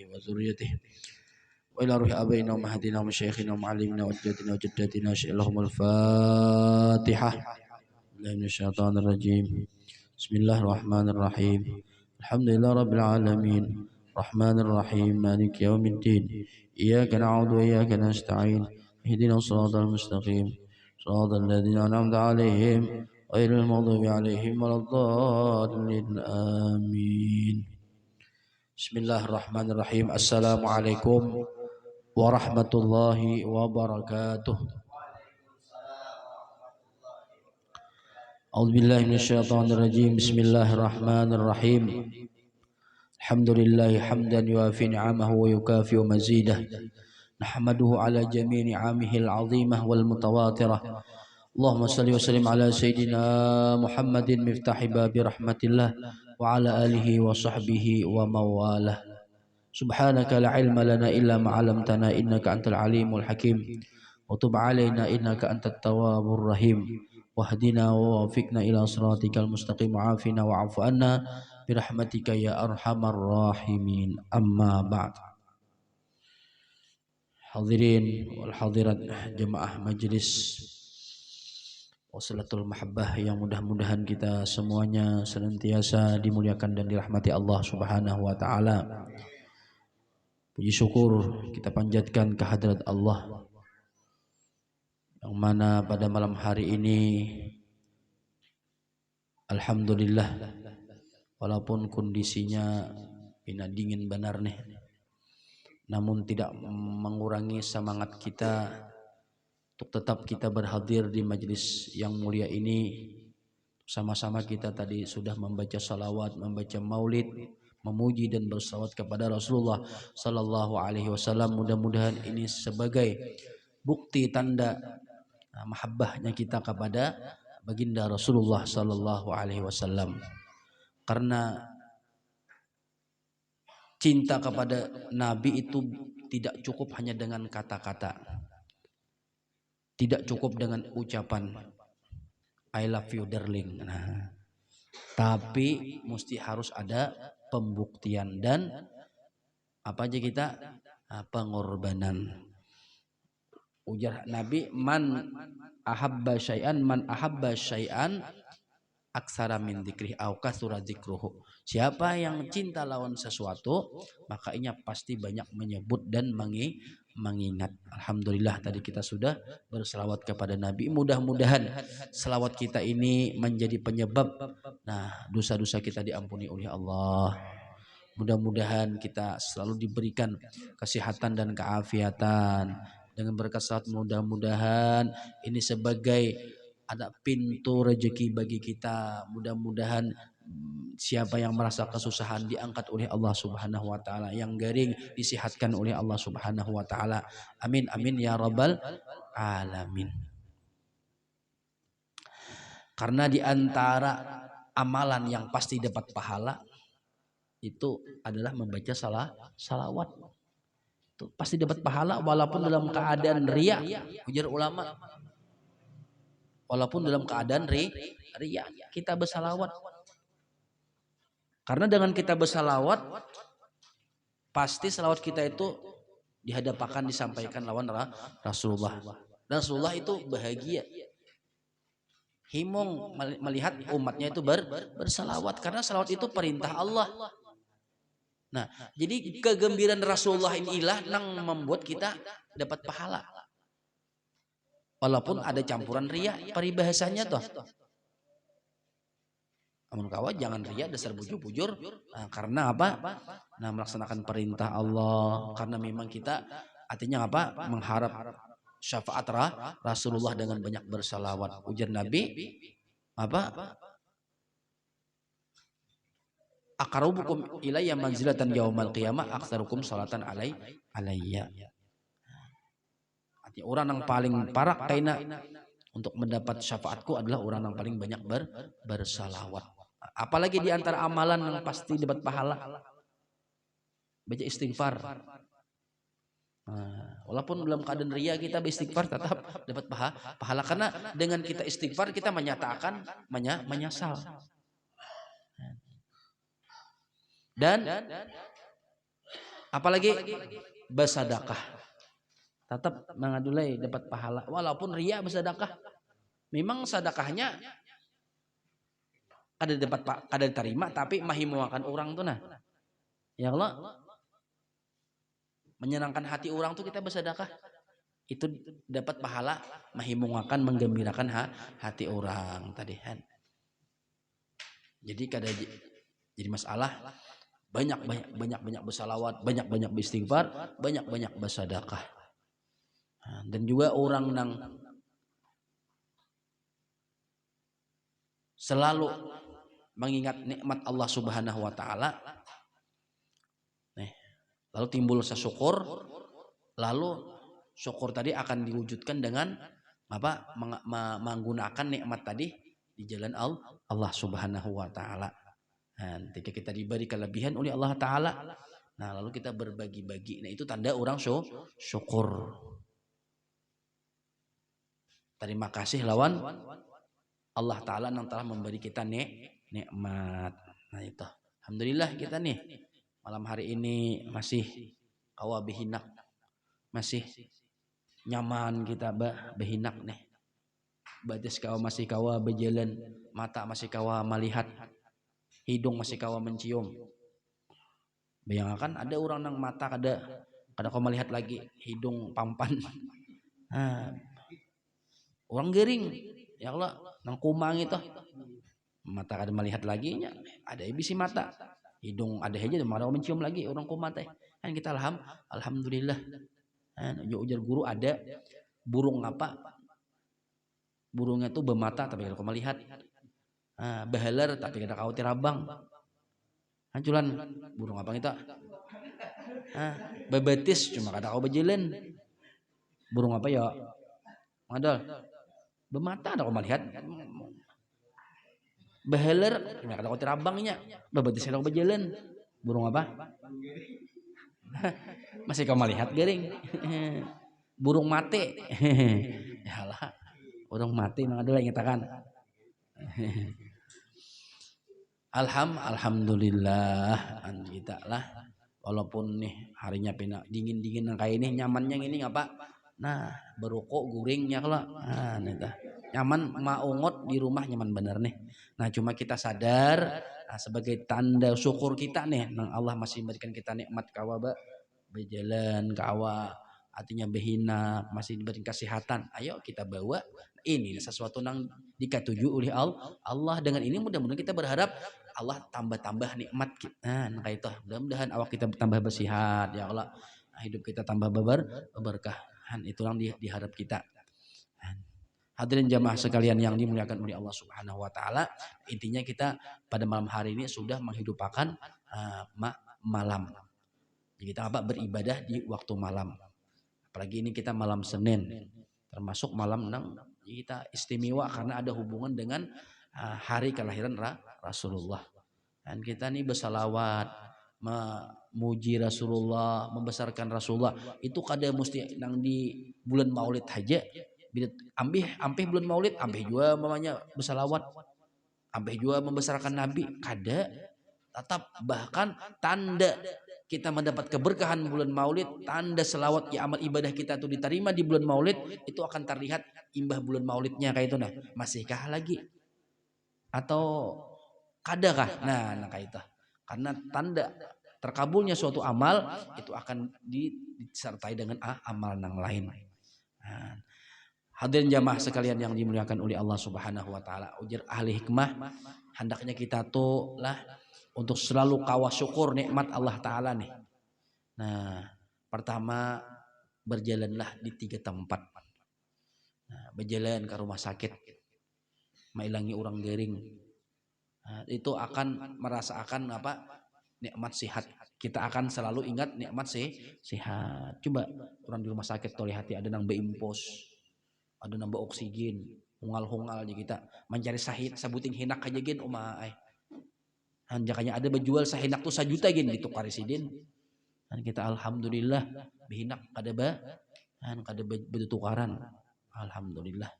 وذريته وإلى روح آبائنا وأمهاتنا ومشايخنا ومعلمنا وأجدادنا وجداتنا لهم الفاتحة. من الشيطان الرجيم. بسم الله الرحمن الرحيم. الحمد لله رب العالمين الرحمن الرحيم مالك يوم الدين إياك نعبد وإياك نستعين اهدنا الصراط المستقيم صراط الذين أنعمت عليهم غير المغضوب عليهم ولا الضالين آمين. بسم الله الرحمن الرحيم. السلام عليكم ورحمة الله وبركاته. أعوذ بالله من الشيطان الرجيم. بسم الله الرحمن الرحيم. الحمد لله حمدا يوافي نعمه ويكافئ مزيده نحمده على جميع نعمه العظيمة والمتواترة. اللهم صل وسلم على سيدنا محمد مفتاح باب رحمة الله وعلى آله وصحبه ومواله. سبحانك لا علم لنا إلا ما علمتنا إنك أنت العليم الحكيم وتب علينا إنك أنت التواب الرحيم واهدنا ووفقنا إلى صراطك المستقيم وعافنا وعف عنا برحمتك يا أرحم الراحمين. أما بعد. Hadirin wal hadirat jemaah majelis Wasalatul Mahabbah yang mudah-mudahan kita semuanya senantiasa dimuliakan dan dirahmati Allah Subhanahu wa taala. Puji syukur kita panjatkan kehadrat Allah yang mana pada malam hari ini alhamdulillah walaupun kondisinya bina dingin benar nih, namun tidak mengurangi semangat kita untuk tetap kita berhadir di majelis yang mulia ini. Sama-sama kita tadi sudah membaca salawat, membaca maulid, memuji dan bersalawat kepada Rasulullah Sallallahu Alaihi Wasallam. Mudah-mudahan ini sebagai bukti tanda mahabbahnya kita kepada baginda Rasulullah Sallallahu Alaihi Wasallam. Karena cinta kepada Nabi itu tidak cukup hanya dengan kata-kata, tidak cukup dengan ucapan I love you darling. Nah, tapi mesti harus ada pembuktian dan apa aja kita pengorbanan. Ujar Nabi, man ahabba syai'an aksara min dzikri au kasura dzikruhu. Siapa yang cinta lawan sesuatu, maka ia pasti banyak menyebut dan mengingat. Alhamdulillah tadi kita sudah berselawat kepada Nabi. Mudah-mudahan selawat kita ini menjadi penyebab dosa-dosa kita diampuni oleh Allah. Mudah-mudahan kita selalu diberikan kesehatan dan keafiatan. Dengan berkat salawat mudah-mudahan ini sebagai ada pintu rezeki bagi kita. Mudah-mudahan siapa yang merasa kesusahan diangkat oleh Allah Subhanahu wa taala, yang garing disihatkan oleh Allah Subhanahu wa taala. Amin amin ya rabbal alamin. Karena di antara amalan yang pasti dapat pahala itu adalah membaca salawat. Itu pasti dapat pahala walaupun dalam keadaan riya. Ujar ulama, walaupun dalam keadaan riya kita bersalawat. Karena dengan kita bersalawat pasti salawat kita itu dihadapkan disampaikan lawan Rasulullah. Dan Rasulullah itu bahagia, himung melihat umatnya itu bersalawat karena salawat itu perintah Allah. Nah, jadi kegembiraan Rasulullah inilah yang membuat kita dapat pahala. Walaupun ada campuran riya, peribahasanya toh. Amun kawan jangan riya dasar bujur-bujur. Karena apa? Melaksanakan perintah Allah. Karena memang kita artinya apa? Mengharap syafaat Rasulullah dengan banyak bersalawat. Ujar Nabi apa? Aqrabukum ilayya manzilatan yaumal qiyamah aktsarukum salatan alayya. Artinya orang yang paling parah kaina untuk mendapat syafaatku adalah orang yang paling banyak bersalawat. Apalagi di antara amalan yang pasti dapat pahala, baca istighfar. Walaupun dalam keadaan riya kita beristighfar tetap dapat pahala karena dengan kita istighfar kita menyatakan menyesal. Dan Apalagi bersedekah. Tetap mengadulai dapat pahala walaupun ria bersedekah. Memang sedekahnya kada diterima tapi mahimuakan orang tuh nah. Ya Allah, menyenangkan hati orang tuh kita bersedekah. Itu dapat pahala mahimuakan menggembirakan hati orang tadi kan. Jadi kada jadi masalah banyak bersalawat, banyak beristighfar, banyak bersedekah. Dan juga orang yang selalu mengingat nikmat Allah Subhanahu wa taala, lalu timbul syukur, lalu syukur tadi akan diwujudkan dengan apa? Menggunakan nikmat tadi di jalan Allah Subhanahu wa taala. Nah, ketika kita diberi kelebihan oleh Allah taala, nah lalu kita berbagi-bagi. Nah, itu tanda orang syukur. Terima kasih lawan Allah taala yang telah memberi kita nikmat. Nah, itu. Alhamdulillah kita nih malam hari ini masih kawa behinak, masih nyaman kita behinak nih. Batis kawa masih kawa berjalan, mata masih kawa melihat, hidung masih kawa mencium. Bayangkan ada orang yang mata kada kau melihat lagi, hidung pampan. Nah, orang gering, ya Allah, nang kumang itu. Mata kada melihat lagi nya, ada bisi mata. Hidung ada aja marah mencium lagi orang kumat teh. Kan kita alhamdulillah. Ujar guru ada burung apa? Burungnya tuh bermata tapi kada kau melihat. Beheler tapi kada kau tirabang. Hanculan burung apa kita? Bebetis cuma kada kau berjalan. Burung apa ya? Madal. Bermata ada kau melihat. Beheler cuma kada kau tirabangnya. Bebetis kada kau berjalan. Burung apa? Masih kau melihat garing. Burung mate. Yalah. Burung mati mang adalah ngitakan. Alhamdulillah kita lah walaupun nih harinya pina dingin kayak ini nyamannya ini ngapa? Nah, berukuk guringnya kalau nyaman maungot di rumah nyaman bener nih. Nah, cuma kita sadar sebagai tanda syukur kita nih nang Allah masih memberikan kita nikmat kawa berjalan kawa artinya behina masih diberi kesehatan. Ayo kita bawa ini sesuatu yang dikatuju oleh Allah. Dengan ini mudah-mudahan kita berharap Allah tambah nikmat kita. Nah, kayak itu mudah-mudahan awak kita tambah bersihat ya Allah. Hidup kita tambah berkahan. Itulah yang diharap kita. Hadirin jamaah sekalian yang dimuliakan oleh Allah Subhanahu wa taala, intinya kita pada malam hari ini sudah menghidupkan malam. Jadi kita beribadah di waktu malam. Apalagi ini kita malam Senin, termasuk malam yang kita istimewa karena ada hubungan dengan hari kelahiran Rasulullah. Dan kita nih bersalawat, memuji Rasulullah, membesarkan Rasulullah. Itu kada mesti nang di bulan Maulid aja. Bila ampih bulan Maulid, ampih juga mamanya bersalawat, ampih juga membesarkan Nabi. Kada, tetap bahkan tanda kita mendapat keberkahan bulan Maulid, tanda selawat ya amal ibadah kita itu diterima di bulan Maulid, itu akan terlihat imbah bulan Maulidnya kayak itu nah. Masihkah lagi? Atau kadakah? Nah kayak itu. Karena tanda terkabulnya suatu amal itu akan disertai dengan amal yang lain. Nah, hadirin jamaah sekalian yang dimuliakan oleh Allah Subhanahu wa taala, ujar ahli hikmah, hendaknya kita tuh lah untuk selalu kawa syukur nikmat Allah taala nih. Nah, pertama berjalanlah di 3 tempat. Nah, berjalan ke rumah sakit, mailangi orang gering. Nah, itu akan merasakan apa? Nikmat sehat. Kita akan selalu ingat nikmat sehat. Coba orang di rumah sakit toleh hati ada nang beimpos, ada nang oksigen, hungal-hungal aja kita mencari sahid sabuting hinak aja gen umaai. Hanjakanya ada berjual sahinak tuh 1 juta gini ditukar residen. Dan kita alhamdulillah behinak kada bertukaran. Alhamdulillah.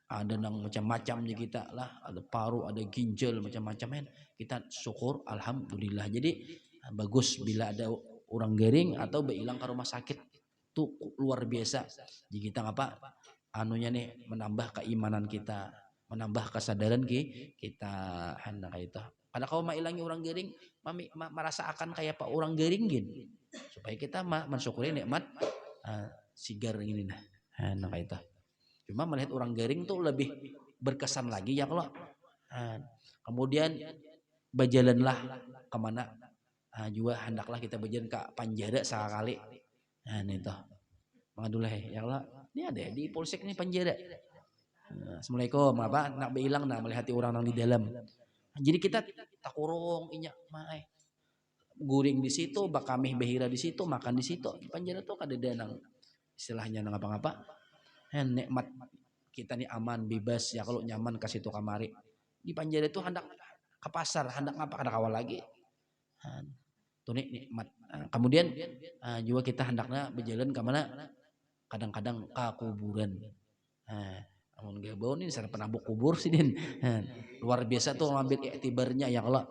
Ada nang macam-macamnya kita lah, ada paru, ada ginjal macam-macam kita syukur alhamdulillah. Jadi bagus bila ada orang gering atau beilang ke rumah sakit tuh luar biasa. Jadi kita ngapa anunya nih menambah keimanan kita, menambah kesadaran kita hendak itu. Pada kau mailangi orang gering, merasa akan kayak pak orang gering gin, supaya kita mensyukuri nikmat sigar ini nah hendak itu. Cuma melihat orang gering tuh lebih berkesan lagi ya kalau kemudian berjalanlah kemana juga hendaklah kita berjalan ke Panjara sekali. Nah itu mengadulah ya Allah ini ada di polsek ini Panjara. Assalamualaikum apa nak bilang nak melihat orang yang di dalam. Jadi kita tak kurung inyak mai guring di situ, bakamih behira di situ, makan di situ. Di Panjara tuh kada ada nang istilahnya nang apa-apa. Nikmat kita nih aman bebas ya kalau nyaman ke situ kamari. Di Panjara tuh hendak ke pasar, hendak ngapa kada kawal lagi. Tuh nikmat. Kemudian juga kita hendaknya berjalan ke mana? Kadang-kadang ke kuburan. Namun gabau ini sana penabuk kubur sih din. Luar biasa tuh ngambil iktibarnya ya Allah.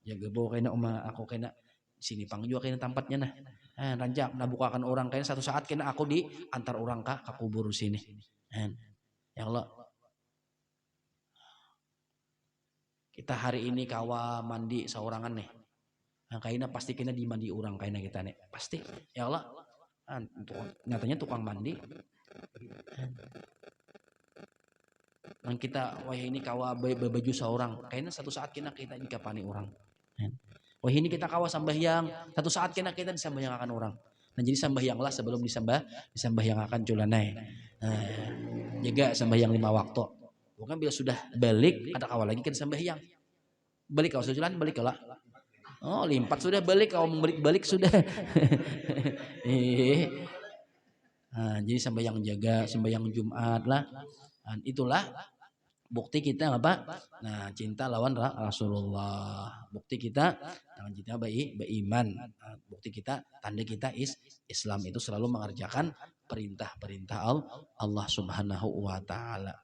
Ya gabau kayaknya aku kayaknya sini pang juga kayaknya tempatnya nah. Rancak nabukakan orang kayaknya satu saat kayaknya aku di antar orang ke kubur sini. Ya Allah. Kita hari ini kawa mandi seorangan nih. Kayaknya pasti kena dimandi orang kayaknya kita nih. Pasti. Ya Allah. Nyatanya tukang mandi. Dan kita wah ini kawa baju seorang. Kayaknya satu saat kita dikapani orang. Wah ini kita kawa sambahyang. Satu saat kita disambahyangkan orang. Nah jadi sambahyanglah sebelum disambahyangkan culanai. Jaga sambahyang 5 waktu. Bukan bila sudah balik ada kawal lagi kita sambahyang. Balik kau sujulan balik kau lah. Oh limpat sudah balik kau balik sudah. Jadi sambahyang jaga sambahyang Jumat lah. Dan itulah bukti kita apa? Nah cinta lawan Rasulullah. Bukti kita dengan cinta beriman. Bukti kita tanda kita Islam itu selalu mengerjakan perintah-perintah Allah Subhanahu wa taala.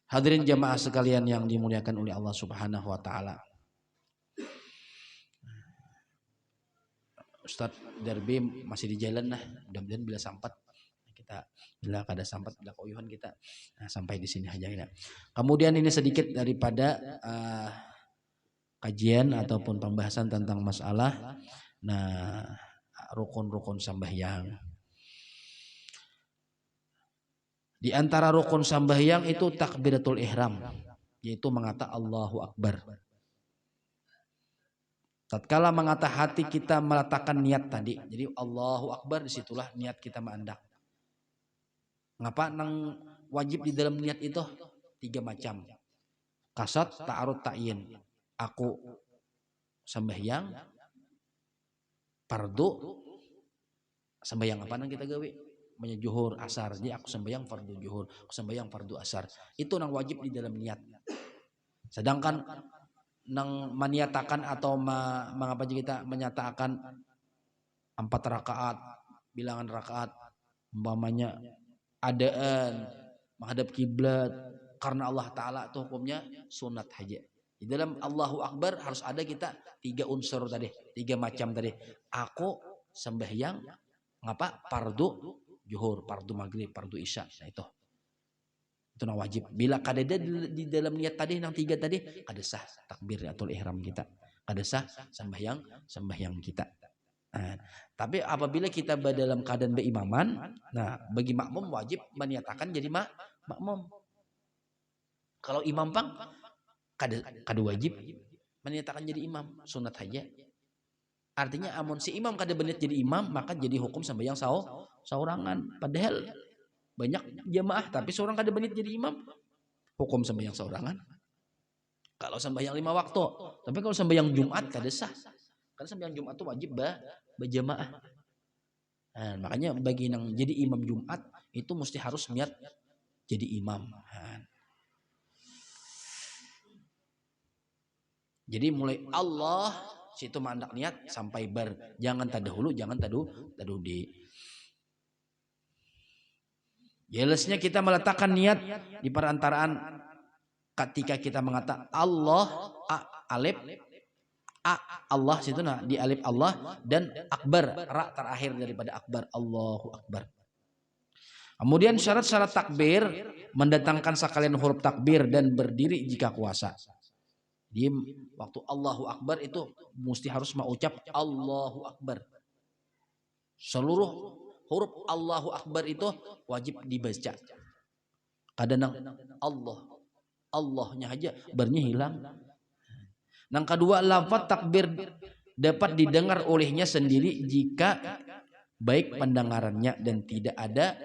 Hadirin jamaah sekalian yang dimuliakan oleh Allah Subhanahu wa taala. Ustadz Darbi masih di jalan nah, mudah-mudahan bila sampai kita bila kada sampai bila koyuhan kita sampai di sini aja ya. Kemudian ini sedikit daripada kajian ataupun pembahasan tentang masalah rukun-rukun sembahyang. Di antara rukun sembahyang itu takbiratul ihram, yaitu mengata Allahu Akbar. Tatkala mengata hati kita meletakkan niat tadi, jadi Allahu Akbar disitulah niat kita mendak. Ngapa nang wajib di dalam niat itu 3 macam. Kasat, ta'arud, ta'yin. Aku sembahyang, fardu, sembahyang apa nang kita gawe? Menjuhur asar. Jadi aku sembahyang fardu juhur, aku sembahyang fardu asar. Itu nang wajib di dalam niat. Sedangkan nang menyatakan atau mengapa kita menyatakan 4 rakaat, bilangan rakaat, umpamanya adaan menghadap kiblat karena Allah Ta'ala itu hukumnya sunat aja. Di dalam Allahu Akbar harus ada kita 3 unsur tadi, 3 macam tadi. Aku sembahyang ngapa? Fardu juhur, fardu maghrib, fardu isya. Nah itu nang wajib. Bila kadeda di dalam niat tadi nang 3 tadi, kada sah takbiratul ihram kita. Kada sah sembahyang kita. Tapi apabila kita dalam keadaan berimaman, nah bagi makmum wajib menyatakan jadi makmum. Kalau imam pang kada wajib menyatakan jadi imam, sunat aja. Artinya amun si imam kada berniat jadi imam, maka jadi hukum sembahyang saurangan. Padahal banyak jamaah tapi seorang kada berniat jadi imam, hukum sembahyang saurangan. Kalau sembahyang 5 waktu, tapi kalau sembahyang Jumat kada sah. Karena sembahyang Jumat itu wajib berjamaah. Makanya bagi yang jadi imam Jumat itu mesti harus niat jadi imam. Jadi mulai Allah situ mandak niat sampai jangan tadahulu, jangan tadudi. Jelasnya kita meletakkan niat di perantaraan ketika kita mengatakan Allah alif Allah situ nah di alif Allah, dan akbar ra terakhir daripada akbar, Allahu akbar. Kemudian syarat-syarat takbir, mendatangkan sekalian huruf takbir dan berdiri jika kuasa. Jadi waktu Allahu akbar itu mesti harus mengucap Allahu akbar. Seluruh huruf Allahu akbar itu wajib dibaca. Kadang Allahnya aja barnya hilang. Yang kedua, lafaz takbir dapat didengar olehnya sendiri jika baik pendengarannya dan tidak ada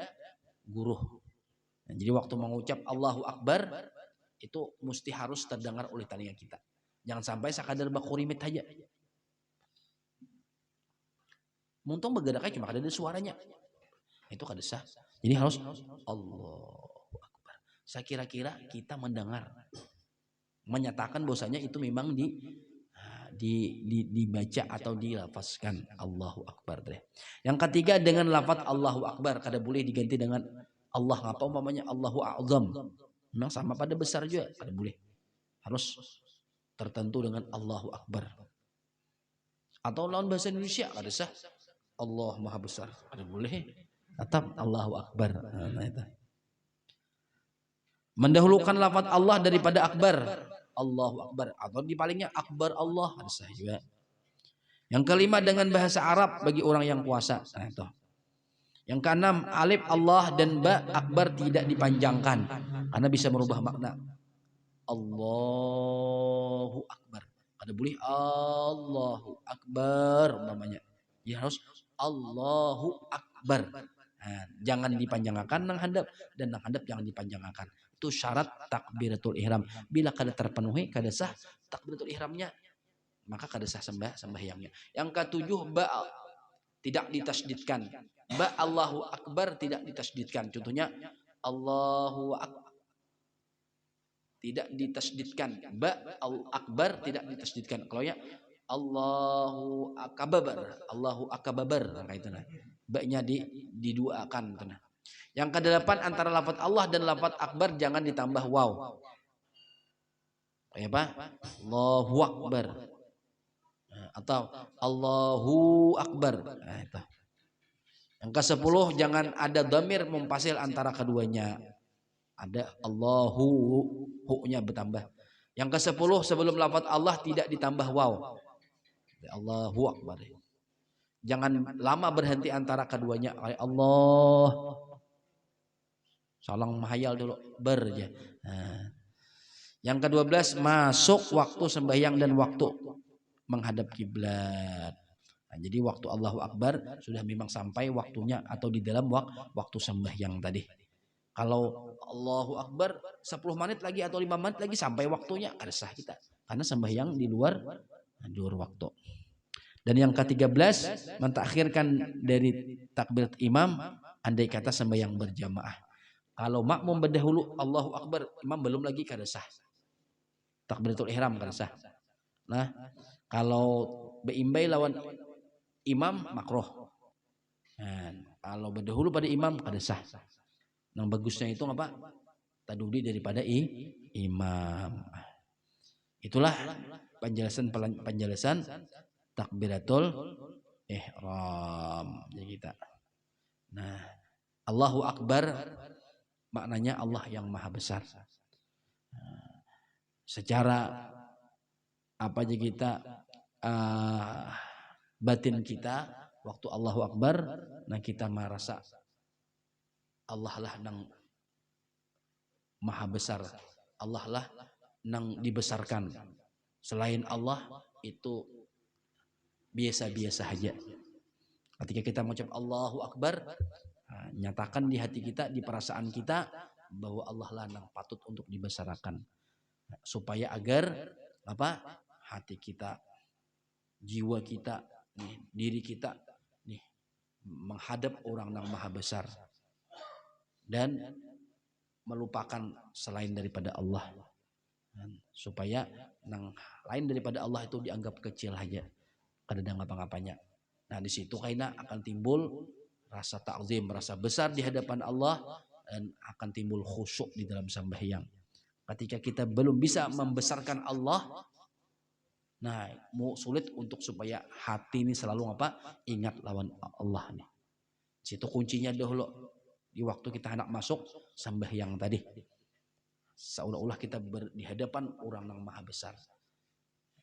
guru. Nah, jadi waktu mengucap Allahu Akbar itu mesti harus terdengar oleh telinga kita. Jangan sampai sekadar bakurimit aja. Muntung bergeraknya cuma ada suaranya. Itu kada sah. Jadi harus Allahu Akbar. Saya kira-kira kita mendengar, menyatakan bahwasanya itu memang dibaca atau dilafazkan Allahu Akbar. Yang ketiga, dengan lafaz Allahu Akbar kada boleh diganti dengan Allah. Apa umpamanya Allahu A'zam, memang sama pada besar juga, kada boleh. Harus tertentu dengan Allahu Akbar. Atau lawan bahasa Indonesia kada sah, Allah Maha Besar, kada boleh. Tetap Allahu Akbar. Nah, itu. Mendahulukan lafaz Allah daripada akbar, Allahu Akbar, atau dipalingnya akbar Allah, ada sah juga. Yang kelima, dengan bahasa Arab bagi orang yang puasa. Nah, itu. Yang keenam, alif Allah dan ba akbar tidak dipanjangkan karena bisa merubah makna. Allahu Akbar, kada boleh Allahu Akbar namanya. Ya harus Allahu Akbar. Nah, jangan dipanjangkan nang handap, dan nang handap jangan dipanjangkan. Itu syarat takbiratul ihram. Bila kada terpenuhi, kada sah takbiratul ihramnya, maka kada sah sembahyangnya. Yang ketujuh, ba tidak ditasdidkan. Ba Allahu Akbar tidak ditasdidkan. Contohnya Allahu Akbar tidak ditasdidkan. Ba Akbar tidak ditasdidkan. Kalau ya Allahu Akbar, Allahu Akbar, kayak itu nah. Ba-nya diduakan. Nah. Yang kedelapan, antara lafaz Allah dan lafaz akbar jangan ditambah waw. Kayak apa? Allahu Akbar. Atau Allahu Akbar. Nah, itu. Yang ke-10, jangan ada dhamir mumpasil antara keduanya. Ada Allahu, hu-nya bertambah. Yang ke-10, sebelum lafaz Allah tidak ditambah waw. Allahu Akbar. Jangan lama berhenti antara keduanya. Allah. Salang mahayal dulu berja. Nah. Yang ke-12, masuk waktu sembahyang dan waktu menghadap kiblat. Nah, jadi waktu Allahu Akbar sudah memang sampai waktunya atau di dalam waktu sembahyang tadi. Kalau Allahu Akbar 10 menit lagi atau 5 menit lagi sampai waktunya, ada sah kita. Karena sembahyang di luar waktu. Dan yang ke-13, mentakhirkan dari takbirat imam andai kata sembahyang berjamaah. Kalau makmum berdahulu Allahu Akbar, imam belum lagi, kada sah. Takbiratul ihram kada sah. Nah, kalau beimbai lawan imam makruh. Nah, kalau berdahulu pada imam kada sah. Yang bagusnya itu apa? Tadudi daripada imam. Itulah penjelasan takbiratul ihram ya kita. Nah, Allahu Akbar maknanya Allah yang maha besar. Secara apa aja kita batin kita waktu Allahu Akbar, nah kita merasa Allah lah nang maha besar, Allah lah nang dibesarkan. Selain Allah itu biasa-biasa saja. Ketika kita mengucap Allahu Akbar, nyatakan di hati kita, di perasaan kita bahwa Allah lah yang patut untuk dibesarkan. Supaya agar apa? Hati kita, jiwa kita, nih, diri kita nih menghadap orang yang maha besar dan melupakan selain daripada Allah. Supaya yang lain daripada Allah itu dianggap kecil aja. Kada ada ngapa-ngapanya. Nah, di situ kaina akan timbul rasa ta'zim, rasa besar di hadapan Allah, dan akan timbul khusyuk di dalam sembahyang. Ketika kita belum bisa membesarkan Allah, Nah, sulit untuk supaya hati ini selalu ingat lawan Allah nih. Situ kuncinya dahulu di waktu kita hendak masuk sembahyang tadi. Seolah-olah kita di hadapan orang yang maha besar.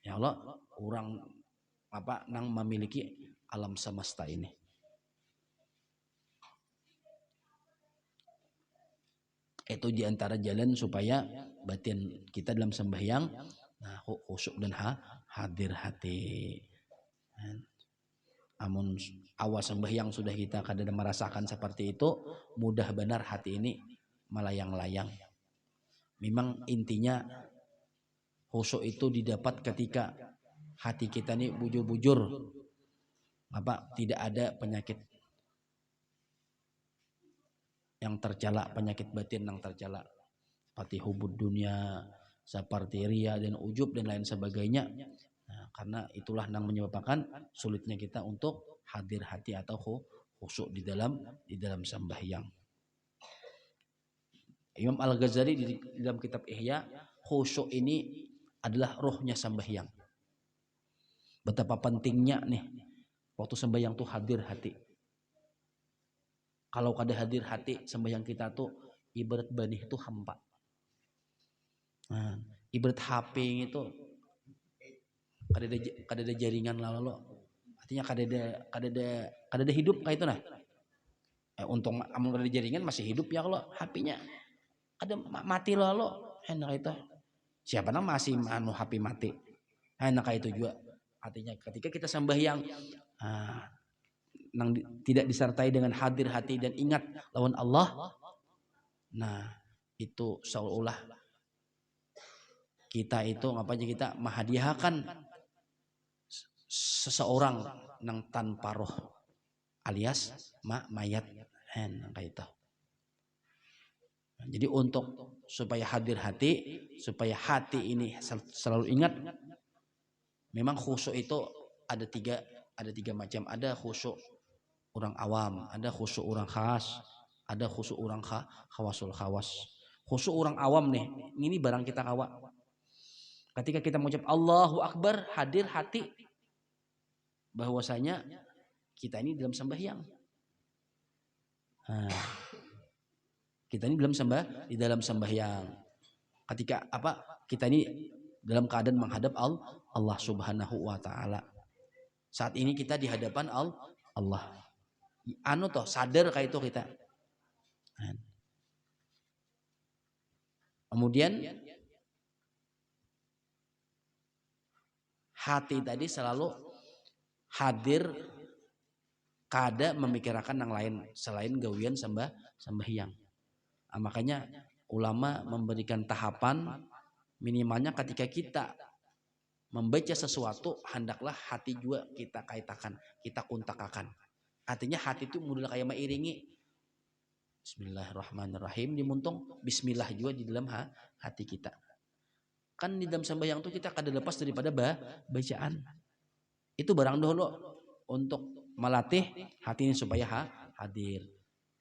Ya Allah, orang yang memiliki alam semesta ini. Itu diantara jalan supaya batin kita dalam sembahyang khusyuk dan hadir hati. Amun awal sembahyang sudah kita kadang merasakan seperti itu, mudah benar hati ini melayang-layang. Memang intinya khusyuk itu didapat ketika hati kita ini bujur-bujur, tidak ada penyakit yang tercela, penyakit batin yang tercela seperti hubud dunia, seperti ria dan ujub dan lain sebagainya. Nah, karena itulah yang menyebabkan sulitnya kita untuk hadir hati atau khusyuk di dalam sembahyang. Imam Al-Ghazali di dalam kitab Ihya, khusyuk ini adalah rohnya sembahyang. Betapa pentingnya nih waktu sembahyang tuh hadir hati. Kalau kada hadir hati, sembahyang kita tuh ibarat benih itu hampa. Nah, ibarat HP itu kada ada jaringan lalu. Artinya kada ada hidup kayak itu nah. Untung amun kada ada jaringan masih hidup ya, kalau HP-nya kada mati lalu enak itu. Siapa nama masih HP mati. Enak kayak itu juga. Artinya ketika kita sembahyang tidak disertai dengan hadir hati dan ingat lawan Allah, nah itu seolah-olah kita itu kita menghadiahkan seseorang yang tanpa roh, alias mayat kayak itu. Jadi untuk supaya hadir hati, supaya hati ini selalu ingat, memang khusyuk itu ada tiga macam. Ada khusyuk orang awam, ada khusyuk orang khas, ada khusyuk orang khawasul khawas. Khusyuk orang awam nih, ini barang kita kawa. Ketika kita mengucap Allahu Akbar, hadir hati bahwasanya kita ini dalam sembahyang. Kita ini di dalam sembahyang. Ketika kita ini dalam keadaan menghadap Allah Subhanahu wa taala. Saat ini kita di hadapan Allah. Sadar kayak itu kita. Kemudian hati tadi selalu hadir, kada memikirkan yang lain selain gawian sembahyang. Makanya ulama memberikan tahapan minimalnya ketika kita membaca sesuatu, hendaklah hati juga kita kaitakan, kita kuntakakan. Artinya hati itu mudah kayak mengiringi Bismillahirrahmanirrahim, dimuntung Bismillah juga di dalam hati kita. Kan di dalam sembahyang itu kita kada lepas daripada bacaan. Itu barang dahulu untuk melatih hati ini supaya hadir.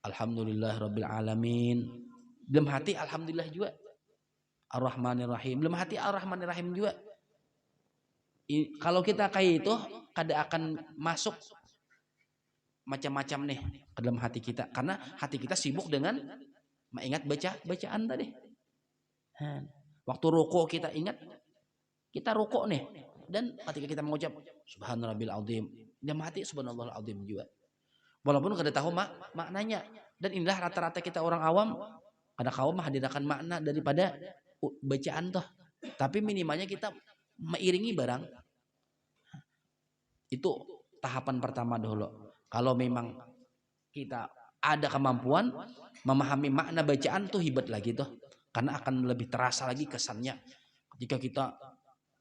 Alhamdulillahirabbil alamin. Dalam hati alhamdulillah juga. Ar-Rahmanir-Rahim. Dalam hati Ar-Rahmanir-Rahim juga. Kalau kita kayak itu, kada akan masuk macam-macam nih ke dalam hati kita, karena hati kita sibuk dengan mengingat bacaan tadi. Waktu rukuk kita ingat, kita rukuk nih, dan ketika kita mengucap Subhanallah azim, dalam hati Subhanallah azim juga. Walaupun kada tahu maknanya, dan inilah rata-rata kita orang awam, kada kaum menghadirkan makna daripada bacaan toh. Tapi minimalnya kita mengiringi barang. Itu tahapan pertama dahulu. Kalau memang kita ada kemampuan memahami makna bacaan tuh hebat lagi tuh, karena akan lebih terasa lagi kesannya ketika kita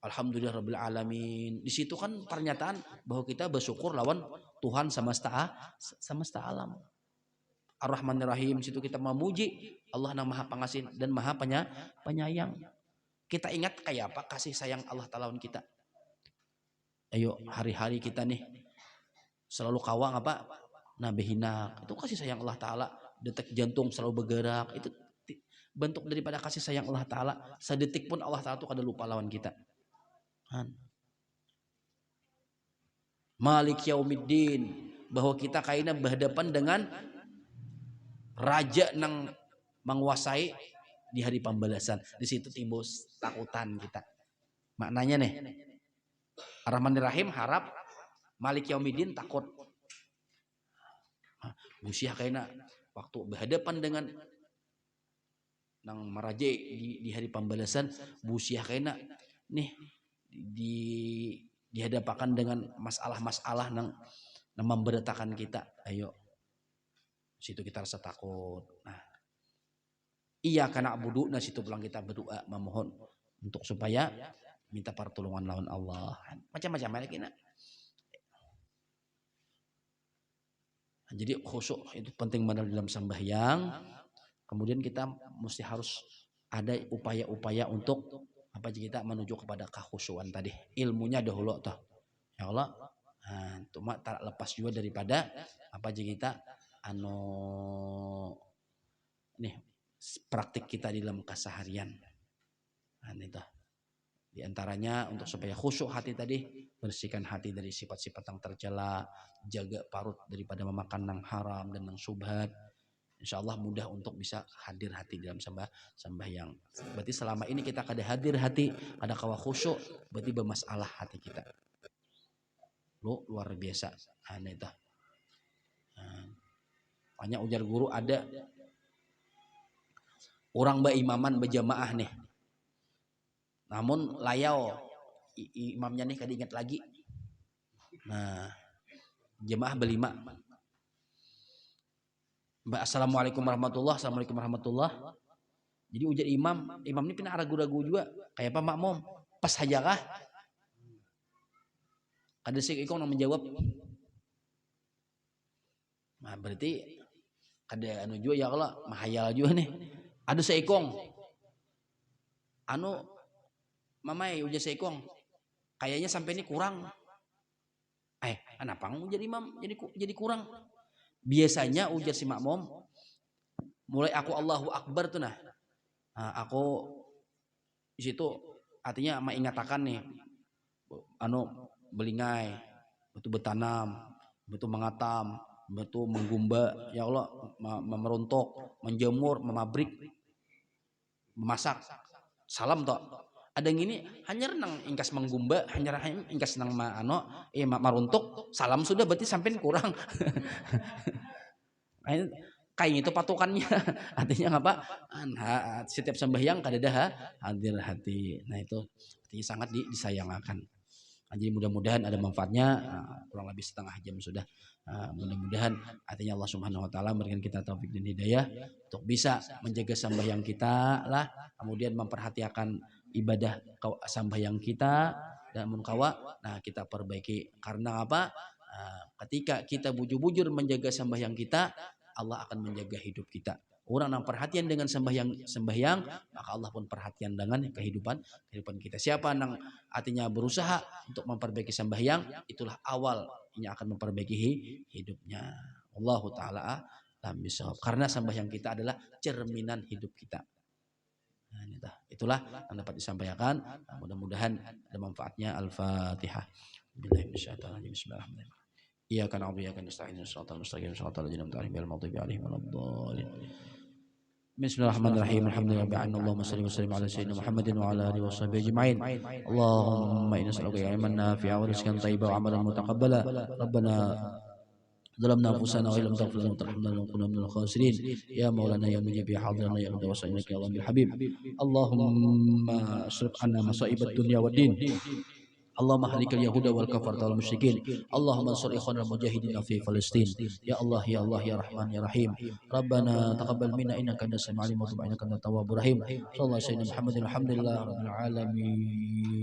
Alhamdulillahirabbil alamin. Di situ kan pernyataan bahwa kita bersyukur lawan Tuhan semesta alam. Ar-Rahmanir-Rahim, situ kita memuji Allah yang Maha Pengasih dan Maha Penyayang. Kita ingat kayak apa kasih sayang Allah Ta'ala kita. Ayo hari-hari kita nih selalu kawang nabihina, itu kasih sayang Allah Ta'ala. Detak jantung selalu bergerak, itu bentuk daripada kasih sayang Allah Ta'ala. Sedetik pun Allah Ta'ala itu kada lupa lawan kita. Malik Yaumiddin, bahwa kita kaina berhadapan dengan raja nang menguasai di hari pembalasan. Di situ timbul takutan kita. Maknanya nih, Ar-Rahmanir Rahim harap, Malik Yaumiddin takut. Busiah kaina waktu berhadapan dengan nang maraja di hari pembalasan, busiah kaina nih dihadapakan dengan masalah-masalah nang memberitakan kita. Ayo, situ kita rasa takut. Nah, iya karena abudu, nah situ pulang kita berdoa memohon untuk supaya minta pertolongan lawan Allah. Macam-macam lagi nak. Jadi khusyuk itu penting benar dalam sembahyang. Kemudian kita mesti harus ada upaya-upaya untuk apa kita menuju kepada kekhusyuan tadi. Ilmunya dahulu toh. Ya Allah, cuma tak lepas juga daripada apa kita nih praktik kita di dalam keseharian. Nah, itu. Di antaranya untuk supaya khusyuk hati tadi, bersihkan hati dari sifat-sifat yang tercela, jaga parut daripada memakan yang haram dan yang syubhat. Insya Allah mudah untuk bisa hadir hati dalam sembahyang. Berarti selama ini kita kada hadir hati, ada kawa khusyuk, berarti bermasalah hati kita. Luar biasa. Nah, itu. Banyak ujar guru ada orang berimaman berjamaah nih. Namun layau imamnya nih kada ingat lagi. Nah, jemaah berlima. Assalamualaikum warahmatullah, assalamualaikum warahmatullah. Jadi ujar imam ini pernah ragu-ragu juga. Kayak apa makmum? Pas aja kah? Ada si ikong yang menjawab. Nah, berarti kada juga ya Allah, mahayal juga nih. Ada si ikong. Mamai ujar si ikong. Kayaknya sampai ini kurang. Kenapa jadi imam jadi kurang? Biasanya ujar si makmum, mulai aku Allahu Akbar tuh aku di situ artinya mengatakan nih, belingai, betul bertanam, betul mengatam, betul menggumba, ya Allah, memeruntuk, menjemur, memabrik, memasak. Salam toh. Ada yang ini hanya renang ingkas menggumba, hanya ingkas nang maruntuk, salam sudah berarti sampai kurang. Kayak itu patokannya. Artinya apa? Setiap sembahyang kada dah hadir hati. Nah, itu artinya sangat disayangkan. Jadi mudah-mudahan ada manfaatnya. Kurang lebih setengah jam sudah. Mudah-mudahan artinya Allah Subhanahu wa taala memberikan kita taufik dan hidayah untuk bisa menjaga sembahyang kita lah, kemudian memperhatikan ibadah sembahyang kita dan munkawa. Nah, kita perbaiki karena apa? Ketika kita bujur-bujur menjaga sembahyang kita, Allah akan menjaga hidup kita. Orang yang perhatian dengan sembahyang, maka Allah pun perhatian dengan kehidupan kita. Siapa yang artinya berusaha untuk memperbaiki sembahyang, itulah awal yang akan memperbaiki hidupnya. Wallahu taala a'lam bishawab. Karena sembahyang kita adalah cerminan hidup kita. Nah, itulah yang dapat disampaikan. Mudah-mudahan ada manfaatnya. Al-Fatihah. Bismillahirrahmanirrahim. Iyyaka na'budu wa iyyaka nasta'in. Shiratal mustaqim. Shiratal ladzina an'amta 'alaihim ghairil maghdubi 'alaihim waladdallin. Bismillahirrahmanirrahim. Alhamdulillah. Allahumma shalli wa sallim ala sayyidina Muhammadin wa ala alihi washabbihi ajma'in. Allahumma inna nas'aluka ilman nafi'a wa rizqan thayyiban wa 'amalan mutaqabbala. Rabbana ظلمنا أنفسنا وإن لم تغفر لنا وترحمنا لنكونن من الخاسرين يا مولانا يا مجيب يا حاضرنا يا متوسل إليك يا الله بالحبيب اللهم اصرف عنا مصائب الدنيا والدين اللهم اهلك اليهود والكفرة والمشركين اللهم انصر إخواننا المجاهدين في فلسطين يا الله يا الله يا رحمن يا رحيم ربنا تقبل منا إنك أنت السميع العليم وتب علينا إنك أنت التواب الرحيم صلى الله عليه وسلم محمد الحمد لله رب العالمين.